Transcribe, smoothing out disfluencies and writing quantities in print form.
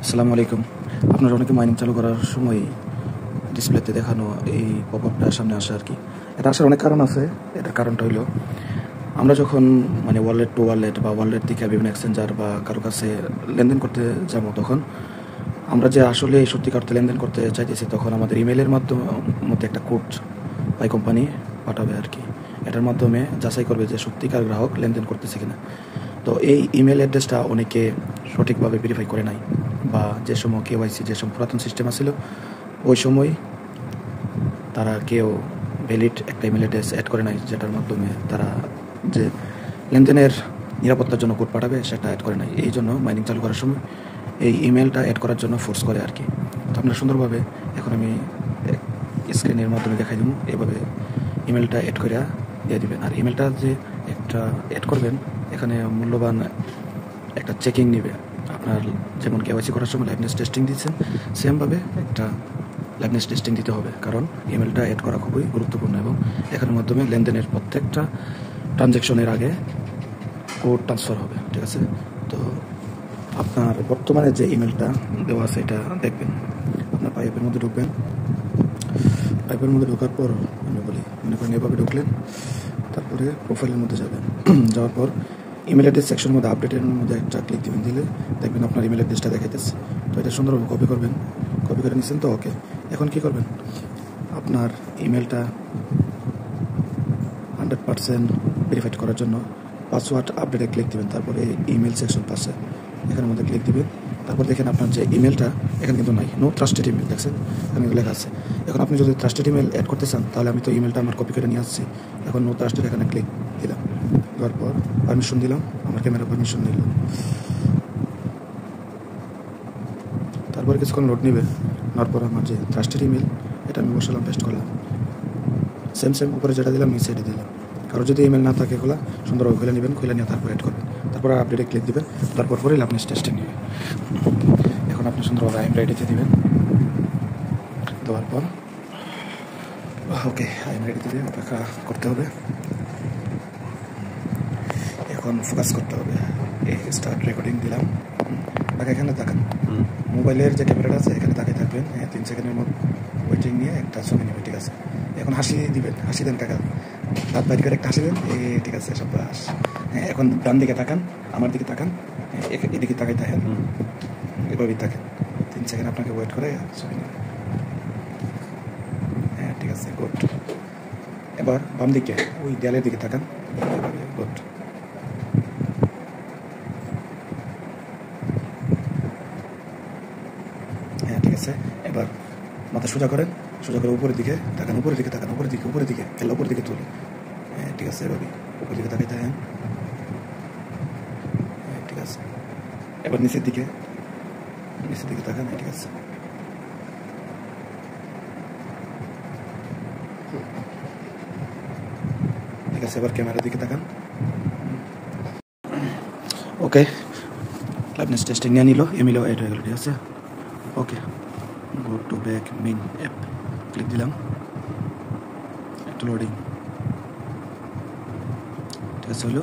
আসসালামু আলাইকুম। আপনারা অনেকে মাইনিং চালু করার সময় ডিসপ্লেতে দেখানো এই পপআপটা সামনে আসে আর কি। এটা আসার অনেক কারণ আছে। এটার কারণটা হইলো আমরা যখন মানে ওয়ালেট টু ওয়ালেট বা ওয়ালেট থেকে বিভিন্ন এক্সচেঞ্জার বা কারো কাছে লেনদেন করতে যাবো, তখন আমরা যে আসলে সত্যিকার অর্থে লেনদেন করতে চাইতেছি, তখন আমাদের ইমেলের মধ্যে একটা কোড বাই কোম্পানি পাঠাবে আর কি। এটার মাধ্যমে যাচাই করবে যে সত্যিকার গ্রাহক লেনদেন করতেছে কিনা। তো এই ইমেল অ্যাড্রেসটা অনেকে সঠিকভাবে ভেরিফাই করে নাই, বা যে সময় কেওয়াইসি যে সময় পুরাতন সিস্টেম আছিল ওই সময় তারা কেউ ভ্যালিড একটা ইমেল অ্যাড্রেস অ্যাড করে নাই, যেটার মাধ্যমে তারা যে লেনদেনের নিরাপত্তার জন্য কোড পাঠাবে সেটা অ্যাড করে নাই। এই জন্য মাইনিং চালু করার সময় এই ইমেলটা অ্যাড করার জন্য ফোর্স করে আর কি। তো আপনারা সুন্দরভাবে এখন আমি স্ক্রিনের মাধ্যমে দেখাই দেবো, এভাবে ইমেলটা অ্যাড করে দিয়ে দেবেন। আর ইমেলটা যে একটা অ্যাড করবেন, এখানে মূল্যবান একটা চেকিং নেবে। আপনার যেমন কেওয়াইসি করার সময় লাইভনেস টেস্টিং দিচ্ছেন, সেমভাবে একটা লাইভনেস টেস্টিং দিতে হবে, কারণ ইমেলটা অ্যাড করা খুবই গুরুত্বপূর্ণ এবং এখানের মাধ্যমে লেনদেনের প্রত্যেকটা ট্রানজ্যাকশনের আগে কোড ট্রান্সফার হবে। ঠিক আছে? তো আপনার বর্তমানে যে ইমেলটা দেওয়া আছে এটা দেখবেন। আপনার পাইপের মধ্যে ঢুকবেন। পাইপের মধ্যে ঢোকার পর আমি বলি, মনে করেন এভাবে ঢুকলেন, তারপরে প্রোফাইলের মধ্যে যাবেন। যাওয়ার পর ইমেল অ্যাড্রেস সেকশনের মধ্যে আপডেটের মধ্যে একটা ক্লিক দিবেন, দিলে দেখবেন আপনার ইমেল অ্যাড্রেসটা দেখাইতেছে। তো এটা সুন্দরভাবে কপি করবেন। কপি করে নিচ্ছেন তো ওকে। এখন কী করবেন, আপনার ইমেলটা 100% ভেরিফাইড করার জন্য পাসওয়ার্ড আপডেটে ক্লিক দিবেন। তারপরে ইমেল সেকশন পাশে এখানের মধ্যে ক্লিক দিবেন। তারপর দেখেন আপনার যে ইমেলটা এখানে কিন্তু নাই, নো ট্রাস্টেড ইমেল, দেখছেন এখানে লেখা আছে। এখন আপনি যদি ট্রাস্টেড ইমেল অ্যাড করতে চান, তাহলে আমি তো ইমেলটা আমার কপি করে নিয়ে আসছি। এখন নো ট্রাস্টেড এখানে ক্লিক দিলাম, দেওয়ার পর পারমিশন দিলাম, আমার ক্যামেরা পারমিশন নিল। তারপর কিছুক্ষণ লোড নেবে, নেওয়ার পর আমার যে ট্রাস্টেড ইমেল এটা আমি বসালাম, পেস্ট করলাম। সেম উপরে যেটা দিলাম এই সাইডে দিলাম। কারো যদি ইমেল না থাকে খোলা, সুন্দরভাবে খুলে নেবেন, খুলে নিয়ে তারপর অ্যাড করবেন। তারপর আপডেটে ক্লিক দিবেন, তারপর পরেই আপনি টেস্টে নেবেন। এখন আপনি সুন্দরভাবে আইএম রেডিতে দিবেন, দেওয়ার পর ওকে আইএম রেডিতে দিয়ে অপেক্ষা করতে হবে। এখন ফোকাস করতে হবে। স্টার্ট রেকর্ডিং দিলাম। তাকে এখানে তাকান, মোবাইলের যে ক্যামেরাটা আছে এখানে তাকিয়ে থাকবেন। 3 সেকেন্ডের মধ্যে ওয়েটিং নিয়ে একটা ছবি নেবে। ঠিক আছে? এখন হাসি দিবেন, হাসি দেন কাকা, দাঁত বাইর করে একটা হাসি দেন। ঠিক আছে, সাব্বাস। এখন ডান দিকে তাকান, আমার দিকে তাকান, এদিকে তাকাই থাকেন, এভাবেই থাকেন। 3 সেকেন্ড আপনাকে ওয়েট করে ছবি নেবে। ঠিক আছে, গুড। এবার বাম দিকে ওই দেয়ালের দিকে তাকান, এভাবে, গুড। ঠিক আছে, এবার মাথা সোজা করেন, সোজা করে উপরের দিকে তাকান, উপরের দিকে তাকান, উপরের দিকে খেলা উপরের দিকে তুলে। ঠিক আছে, এভাবে উপরের দিকে তাকাই থাকেন। ঠিক আছে, এবার নিচের দিকে তাকান। ঠিক আছে, ঠিক আছে, এবার ক্যামেরার দিকে তাকান। ওকে, লাইভনেস টেস্টিং নিয়ে নিল, এমিলো এড হয়ে গেল। ঠিক আছে, okay, go to back main app, click দিলাম, একটু লোডিং। ঠিক আছে, হলো।